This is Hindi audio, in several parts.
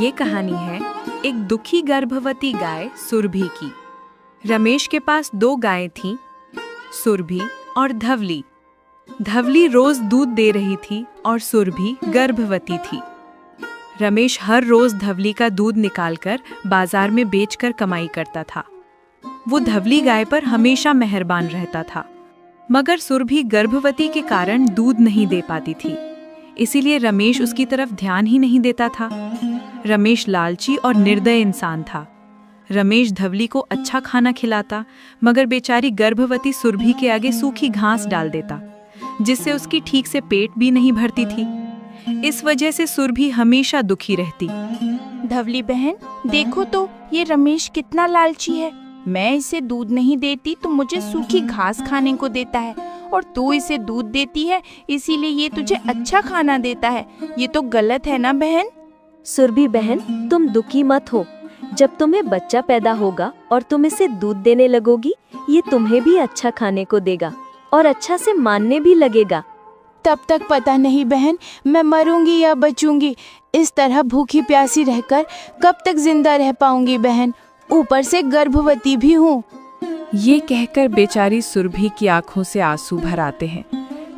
ये कहानी है एक दुखी गर्भवती गाय सुरभि की। रमेश के पास 2 गायें थीं, सुरभि और धवली। धवली रोज दूध दे रही थी और सुरभि गर्भवती थी। रमेश हर रोज धवली का दूध निकालकर बाजार में बेचकर कमाई करता था। वो धवली गाय पर हमेशा मेहरबान रहता था, मगर सुरभि गर्भवती के कारण दूध नहीं दे पाती थी, इसीलिए रमेश उसकी तरफ ध्यान ही नहीं देता था। रमेश लालची और निर्दय इंसान था। रमेश धवली को अच्छा खाना खिलाता, मगर बेचारी गर्भवती सुरभि के आगे सूखी घास डाल देता, जिससे उसकी ठीक से पेट भी नहीं भरती थी। इस वजह से सुरभि हमेशा दुखी रहती। धवली बहन, देखो तो ये रमेश कितना लालची है। मैं इसे दूध नहीं देती तो मुझे सूखी घास खाने को देता है, और तू इसे दूध देती है इसीलिए ये तुझे अच्छा खाना देता है। ये तो गलत है ना बहन? सुरभि बहन, तुम दुखी मत हो। जब तुम्हें बच्चा पैदा होगा और तुम इसे दूध देने लगोगी, ये तुम्हें भी अच्छा खाने को देगा और अच्छा से मानने भी लगेगा। तब तक पता नहीं बहन, मैं मरूंगी या बचूंगी। इस तरह भूखी प्यासी रहकर कब तक जिंदा रह पाऊंगी बहन? ऊपर से गर्भवती भी हूँ। ये कहकर बेचारी सुरभि की आंखों से आंसू भर आते हैं।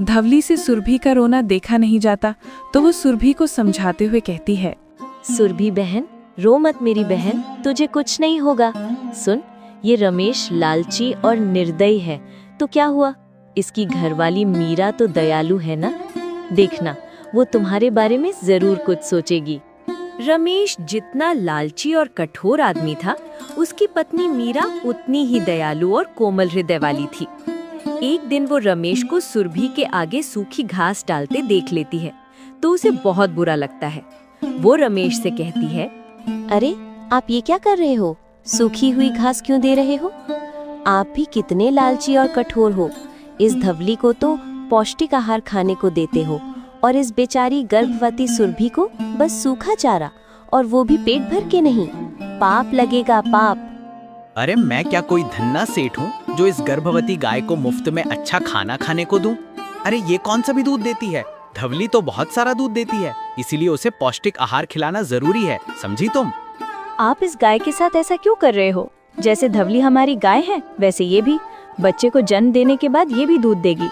धवली से सुरभि का रोना देखा नहीं जाता, तो वो सुरभि को समझाते हुए कहती है, सुरभि बहन, रो मत मेरी बहन, तुझे कुछ नहीं होगा। सुन, ये रमेश लालची और निर्दयी है, तो क्या हुआ? इसकी घरवाली मीरा तो दयालु है ना। देखना, वो तुम्हारे बारे में जरूर कुछ सोचेगी। रमेश जितना लालची और कठोर आदमी था, उसकी पत्नी मीरा उतनी ही दयालु और कोमल हृदय वाली थी। एक दिन वो रमेश को सुरभि के आगे सूखी घास डालते देख लेती है, तो उसे बहुत बुरा लगता है। वो रमेश से कहती है, अरे आप ये क्या कर रहे हो? सूखी हुई घास क्यों दे रहे हो? आप भी कितने लालची और कठोर हो। इस धवली को तो पौष्टिक आहार खाने को देते हो, और इस बेचारी गर्भवती सुरभि को बस सूखा चारा, और वो भी पेट भर के नहीं। पाप लगेगा, पाप। अरे मैं क्या कोई धन्ना सेठ हूँ जो इस गर्भवती गाय को मुफ्त में अच्छा खाना खाने को दूं? अरे ये कौन सा भी दूध देती है? धवली तो बहुत सारा दूध देती है, इसीलिए उसे पौष्टिक आहार खिलाना जरूरी है, समझी तुम? आप इस गाय के साथ ऐसा क्यों कर रहे हो? जैसे धवली हमारी गाय है, वैसे ये भी बच्चे को जन्म देने के बाद ये भी दूध देगी।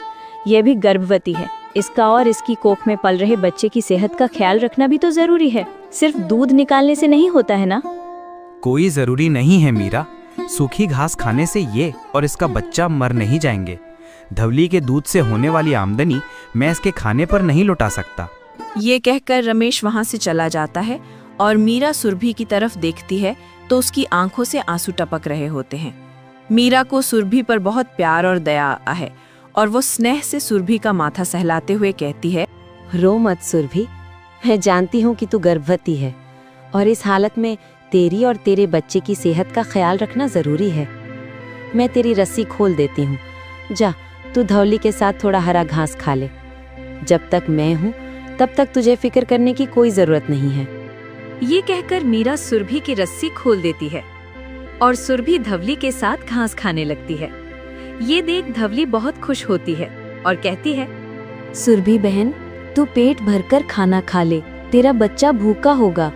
ये भी गर्भवती है। इसका और इसकी कोख में पल रहे बच्चे की सेहत का ख्याल रखना भी तो जरूरी है। सिर्फ दूध निकालने से नहीं होता है ना। कोई जरूरी नहीं है मीरा। सूखी घास खाने से ये और इसका बच्चा मर नहीं जाएंगे। धवली के दूध से होने वाली आमदनी मैं इसके खाने पर नहीं लौटा सकता। ये कहकर रमेश वहाँ से चला जाता है, और मीरा सुरभि की तरफ देखती है तो उसकी आंखों से आंसू टपक रहे होते हैं। मीरा को सुरभि पर बहुत प्यार और दया है, और वो स्नेह से सुरभि का माथा सहलाते हुए कहती है, रो मत सुरभि, मैं जानती हूँ कि तू गर्भवती है, और इस हालत में तेरी और तेरे बच्चे की सेहत का ख्याल रखना जरूरी है। मैं तेरी रस्सी खोल देती हूँ। जा, तू धवली के साथ थोड़ा हरा घास खा ले। जब तक मैं हूँ तब तक तुझे फिक्र करने की कोई जरूरत नहीं है। ये कहकर मीरा सुरभि की रस्सी खोल देती है, और सुरभि धवली के साथ घास खाने लगती है। ये देख धवली बहुत खुश होती है और कहती है, सुरभि बहन, तू पेट भरकर खाना खा ले, तेरा बच्चा भूखा होगा।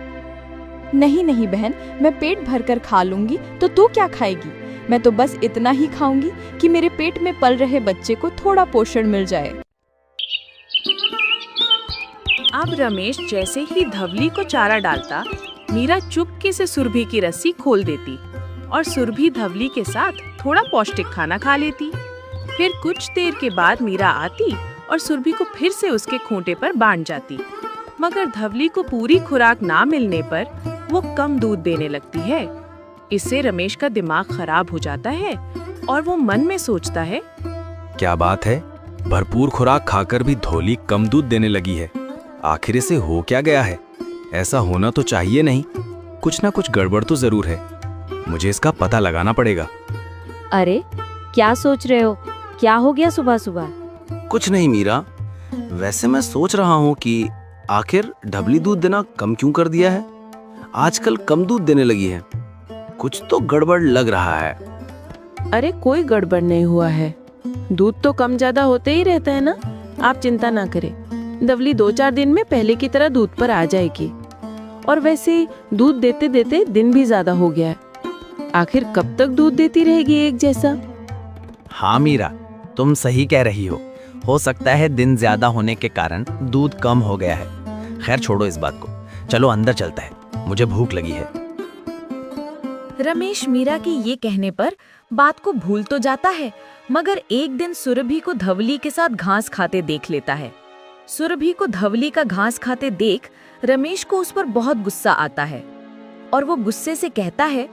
नहीं नहीं बहन, मैं पेट भरकर खा लूंगी, तो तू क्या खाएगी? मैं तो बस इतना ही खाऊंगी कि मेरे पेट में पल रहे बच्चे को थोड़ा पोषण मिल जाए। अब रमेश जैसे ही धवली को चारा डालता, मीरा चुपके से सुरभि की रस्सी खोल देती, और सुरभि धवली के साथ थोड़ा पौष्टिक खाना खा लेती। फिर कुछ देर के बाद मीरा आती और सुरभि को फिर से उसके खूंटे पर बांध जाती, मगर धवली को पूरी खुराक ना मिलने पर वो कम दूध देने लगती है। इससे रमेश का दिमाग खराब हो जाता है, और वो मन में सोचता है, क्या बात है, भरपूर खुराक खाकर भी धौली कम दूध देने लगी है। आखिर इसे हो क्या गया है? ऐसा होना तो चाहिए नहीं। कुछ ना कुछ गड़बड़ तो जरूर है। मुझे इसका पता लगाना पड़ेगा। अरे क्या सोच रहे हो? क्या हो गया सुबह सुबह? कुछ नहीं मीरा, वैसे मैं सोच रहा हूँ कि आखिर धवली दूध देना कम क्यों कर दिया है। आजकल कम दूध देने लगी है। कुछ तो गड़बड़ लग रहा है। अरे कोई गड़बड़ नहीं हुआ है, दूध तो कम ज्यादा होते ही रहता है ना। आप चिंता ना करें, धवली 2-4 दिन में पहले की तरह दूध पर आ जाएगी। और वैसे दूध देते देते दिन भी ज्यादा हो गया है। आखिर कब तक दूध देती रहेगी एक जैसा? हाँ मीरा, तुम सही कह रही हो सकता है दिन ज्यादा होने के कारण दूध कम हो गया है। खैर छोड़ो इस बात को, चलो अंदर चलता है, मुझे भूख लगी है। रमेश मीरा के ये कहने पर बात को भूल तो जाता है, मगर एक दिन सुरभि को धवली के साथ घास खाते देख लेता है। सुरभि को धवली का घास खाते देख रमेश को उस पर बहुत गुस्सा आता है और वो गुस्से से कहता है,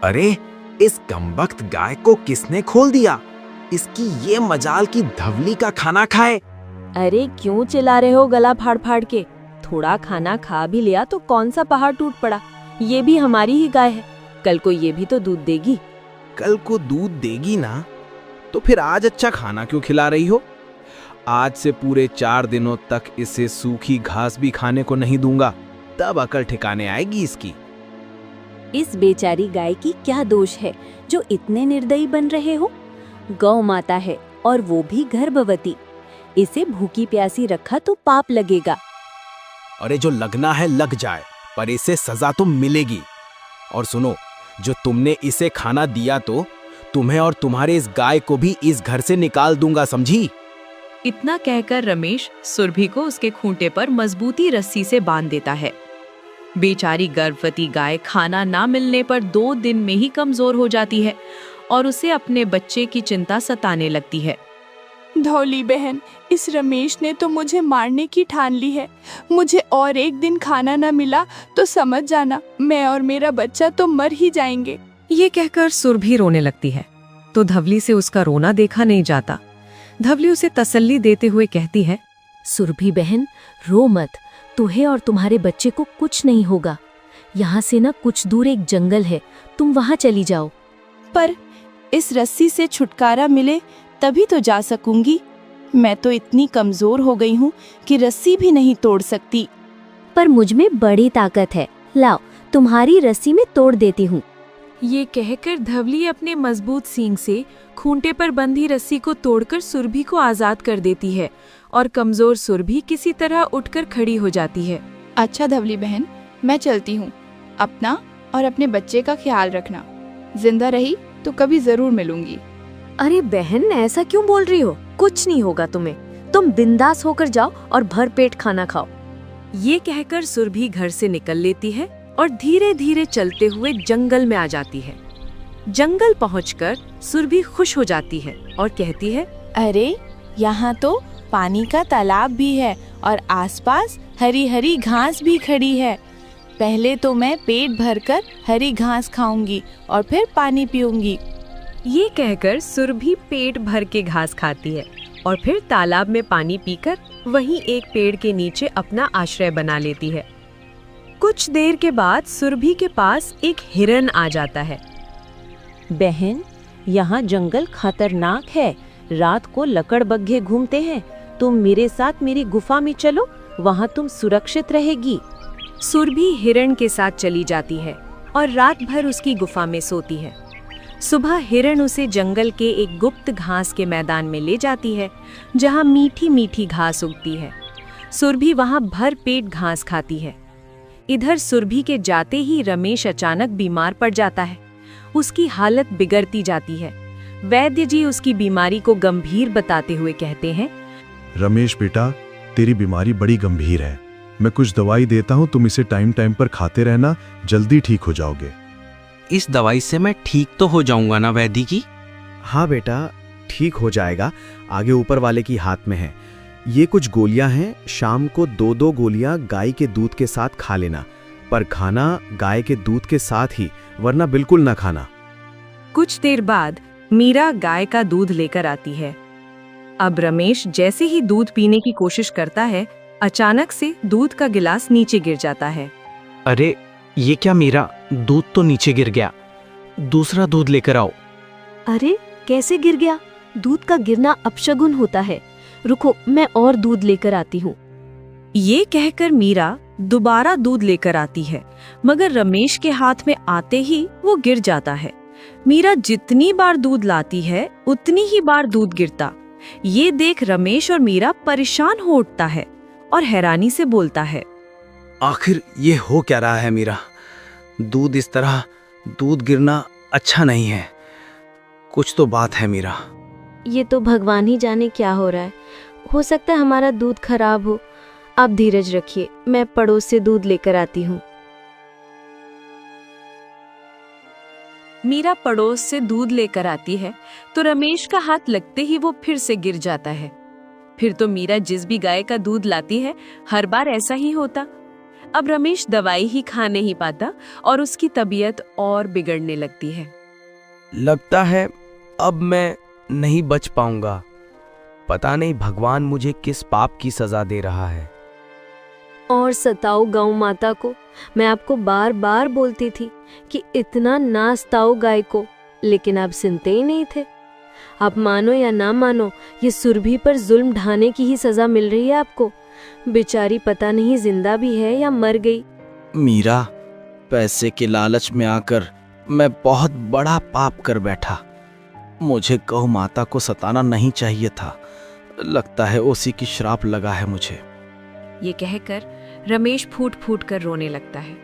अरे इस कमबख्त गाय को किसने खोल दिया? इसकी ये मजाल की धवली का खाना खाए। अरे क्यों चिल्ला रहे हो गला फाड़ फाड़ के? थोड़ा खाना खा भी लिया तो कौन सा पहाड़ टूट पड़ा? ये भी हमारी ही गाय है, कल को ये भी तो दूध देगी। कल को दूध देगी ना, तो फिर आज अच्छा खाना क्यों खिला रही हो? आज से पूरे 4 दिनों तक इसे सूखी घास भी खाने को नहीं दूंगा, तब अकल ठिकाने आएगी इसकी। इस बेचारी गाय की क्या दोष है जो इतने निर्दयी बन रहे हो? गौ माता है और वो भी गर्भवती। इसे भूखी प्यासी रखा तो पाप लगेगा। अरे जो लगना है लग जाए, पर इसे सजा तो मिलेगी। और सुनो, जो तुमने इसे खाना दिया तो तुम्हें और तुम्हारे इस गाय को भी इस घर से निकाल दूंगा, समझी? इतना कहकर रमेश सुरभि को उसके खूंटे पर मजबूती रस्सी से बांध देता है। बेचारी गर्भवती गाय खाना ना मिलने पर 2 दिन में ही कमजोर हो जाती है और उसे अपने बच्चे की चिंता सताने लगती है। धौली बहन, इस रमेश ने तो मुझे मारने की ठान ली है। मुझे और एक दिन खाना न मिला तो समझ जाना मैं और मेरा बच्चा तो मर ही जाएंगे। ये कहकर सुरभि रोने लगती है, तो धवली से उसका रोना देखा नहीं जाता। धवली उसे तसल्ली देते हुए कहती है, सुरभि बहन रो मत, तुम्हें और तुम्हारे बच्चे को कुछ नहीं होगा। यहाँ से ना कुछ दूर एक जंगल है, तुम वहाँ चली जाओ। पर इस रस्सी से छुटकारा मिले तभी तो जा सकूंगी। मैं तो इतनी कमजोर हो गई हूँ कि रस्सी भी नहीं तोड़ सकती। पर मुझ में बड़ी ताकत है, लाओ तुम्हारी रस्सी में तोड़ देती हूँ। ये कहकर धवली अपने मजबूत सींग से खूंटे पर बंधी रस्सी को तोड़कर सुरभि को आजाद कर देती है और कमजोर सुरभि किसी तरह उठकर खड़ी हो जाती है। अच्छा धवली बहन, मैं चलती हूँ। अपना और अपने बच्चे का ख्याल रखना। जिंदा रही तो कभी जरूर मिलूंगी। अरे बहन, ऐसा क्यों बोल रही हो? कुछ नहीं होगा तुम्हें, तुम बिंदास होकर जाओ और भर पेट खाना खाओ। ये कहकर सुरभि घर से निकल लेती है और धीरे धीरे चलते हुए जंगल में आ जाती है। जंगल पहुंचकर सुरभि खुश हो जाती है और कहती है, अरे यहाँ तो पानी का तालाब भी है और आसपास हरी हरी घास भी खड़ी है। पहले तो मैं पेट भरकर हरी घास खाऊंगी और फिर पानी पीऊंगी। ये कहकर सुरभि पेट भर के घास खाती है और फिर तालाब में पानी पीकर वहीं एक पेड़ के नीचे अपना आश्रय बना लेती है। कुछ देर के बाद सुरभि के पास एक हिरन आ जाता है। बहन, यहाँ जंगल खतरनाक है, रात को लकड़बग्घे घूमते हैं। तुम मेरे साथ मेरी गुफा में चलो, वहाँ तुम सुरक्षित रहेगी। सुरभि हिरण के साथ चली जाती है और रात भर उसकी गुफा में सोती है। सुबह हिरण उसे जंगल के एक गुप्त घास के मैदान में ले जाती है, जहाँ मीठी मीठी घास उगती है। सुरभि वहाँ भर पेट घास खाती है। इधर सुरभि के जाते ही रमेश अचानक बीमार पड़ जाता है। उसकी हालत बिगड़ती जाती है। वैद्य जी उसकी बीमारी को गंभीर बताते हुए कहते हैं, रमेश बेटा, तेरी बीमारी बड़ी गंभीर है। मैं कुछ दवाई देता हूँ, तुम इसे टाइम टाइम पर खाते रहना, जल्दी ठीक हो जाओगे। इस दवाई से मैं ठीक तो हो जाऊंगा ना वैद्य जी? हाँ बेटा, ठीक हो जाएगा, आगे ऊपर वाले की हाथ में है। ये कुछ गोलियां हैं, शाम को 2-2 गोलियां गाय के दूध के साथ खा लेना, पर खाना गाय के दूध के साथ ही, वरना बिल्कुल ना खाना। कुछ देर बाद मीरा गाय का दूध लेकर आती है। अब रमेश जैसे ही दूध पीने की कोशिश करता है, अचानक से दूध का गिलास नीचे गिर जाता है। अरे ये क्या मीरा, दूध तो नीचे गिर गया, दूसरा दूध लेकर आओ। अरे कैसे गिर गया? दूध का गिरना अपशगुन होता है। रुको, मैं और दूध लेकर आती हूँ। ये कहकर मीरा दोबारा दूध लेकर आती है, मगर रमेश के हाथ में आते ही वो गिर जाता है। मीरा जितनी बार दूध लाती है, उतनी ही बार दूध गिरता। ये देख रमेश और मीरा परेशान हो उठता है और हैरानी से बोलता है, आखिर ये हो क्या रहा है मीरा? दूध इस तरह दूध गिरना अच्छा नहीं है। कुछ तो बात है मीरा। ये तो भगवान ही जाने क्या हो रहा है। हो सकता है हमारा दूध खराब हो। आप धीरज रखिए, मैं पड़ोस से दूध लेकर आती हूँ। मीरा पड़ोस से दूध लेकर आती है तो रमेश का हाथ लगते ही वो फिर से गिर जाता है। फिर तो मीरा जिस भी गाय का दूध लाती है हर बार ऐसा ही होता। अब रमेश दवाई ही खा नहीं पाता और उसकी तबीयत और बिगड़ने लगती है। लगता है अब मैं नहीं बच पाऊंगा। पता नहीं भगवान मुझे किस पाप की सजा दे रहा है। और सताओ गौ माता को। मैं आपको बार बार बोलती थी कि इतना ना सताओ गाय को, लेकिन आप सुनते ही नहीं थे। आप मानो या ना मानो, ये सुरभि पर जुल्म ढाने की ही सजा मिल रही है आपको। बेचारी पता नहीं जिंदा भी है या मर गई। मीरा, पैसे के लालच में आकर मैं बहुत बड़ा पाप कर बैठा। मुझे गौ माता को सताना नहीं चाहिए था। लगता है उसी की श्राप लगा है मुझे। ये कहकर रमेश फूट फूट कर रोने लगता है।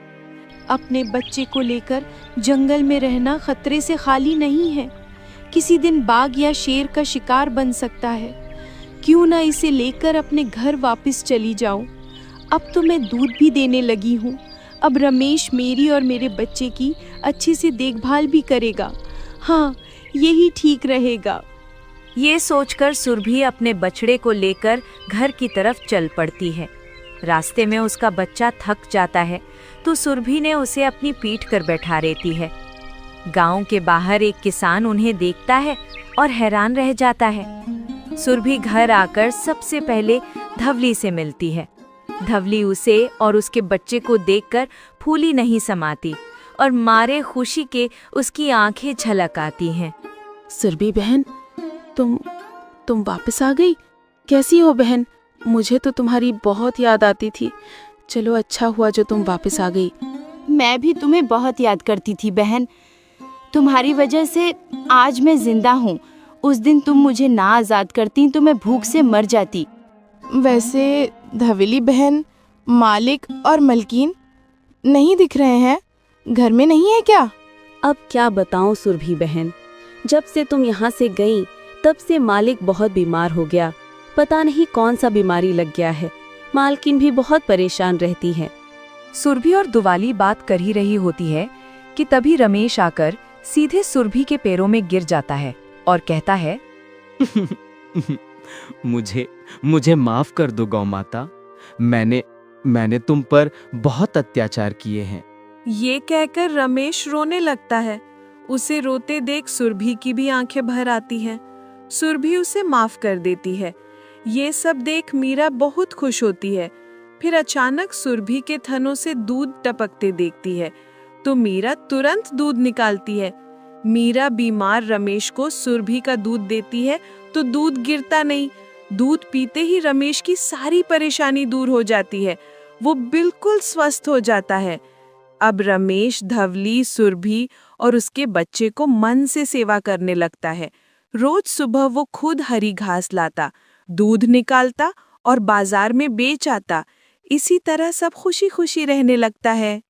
अपने बच्चे को लेकर जंगल में रहना खतरे से खाली नहीं है। किसी दिन बाघ या शेर का शिकार बन सकता है। क्यों ना इसे लेकर अपने घर वापस चली जाऊं। अब तो मैं दूध भी देने लगी हूँ। अब रमेश मेरी और मेरे बच्चे की अच्छे से देखभाल भी करेगा। हाँ, यही ठीक रहेगा। ये सोचकर सुरभि अपने बछड़े को लेकर घर की तरफ चल पड़ती है। रास्ते में उसका बच्चा थक जाता है तो सुरभि ने उसे अपनी पीठ कर बैठा देती है। गांव के बाहर एक किसान उन्हें देखता है और हैरान रह जाता है। सुरभि घर आकर सबसे पहले धवली से मिलती है। धवली उसे और उसके बच्चे को देखकर फूली नहीं समाती और मारे खुशी के उसकी आंखें छलक आती हैं। सुरभि बहन, तुम वापस आ गई? कैसी हो बहन? मुझे तो तुम्हारी बहुत याद आती थी। चलो अच्छा हुआ जो तुम वापस आ गई। मैं भी तुम्हें बहुत याद करती थी बहन। तुम्हारी वजह से आज मैं जिंदा हूँ। उस दिन तुम मुझे ना आज़ाद करती तो मैं भूख से मर जाती। वैसे धवेली बहन, मालिक और मलकीन नहीं दिख रहे हैं। घर में नहीं है क्या? अब क्या बताऊं सुरभि बहन, जब से तुम यहाँ से गई तब से मालिक बहुत बीमार हो गया। पता नहीं कौन सा बीमारी लग गया है। मालकिन भी बहुत परेशान रहती है। सुरभि और दुवाली बात कर ही रही होती है कि तभी रमेश आकर सीधे सुरभि के पैरों में गिर जाता है और कहता है, मुझे माफ कर दो गौ माता। मैंने तुम पर बहुत अत्याचार किए हैं। ये कहकर रमेश रोने लगता है। उसे रोते देख सुरभि की भी आंखें भर आती हैं। सुरभि उसे माफ कर देती है। ये सब देख मीरा बहुत खुश होती है। फिर अचानक सुरभि के थनों से दूध टपकते देखती है तो मीरा तुरंत दूध निकालती है। मीरा बीमार रमेश को सुरभि का दूध देती है तो दूध गिरता नहीं। दूध पीते ही रमेश की सारी परेशानी दूर हो जाती है। वो बिल्कुल स्वस्थ हो जाता है। अब रमेश धवली, सुरभि और उसके बच्चे को मन से सेवा करने लगता है। रोज सुबह वो खुद हरी घास लाता, दूध निकालता और बाजार में बेच आता। इसी तरह सब खुशी खुशी रहने लगता है।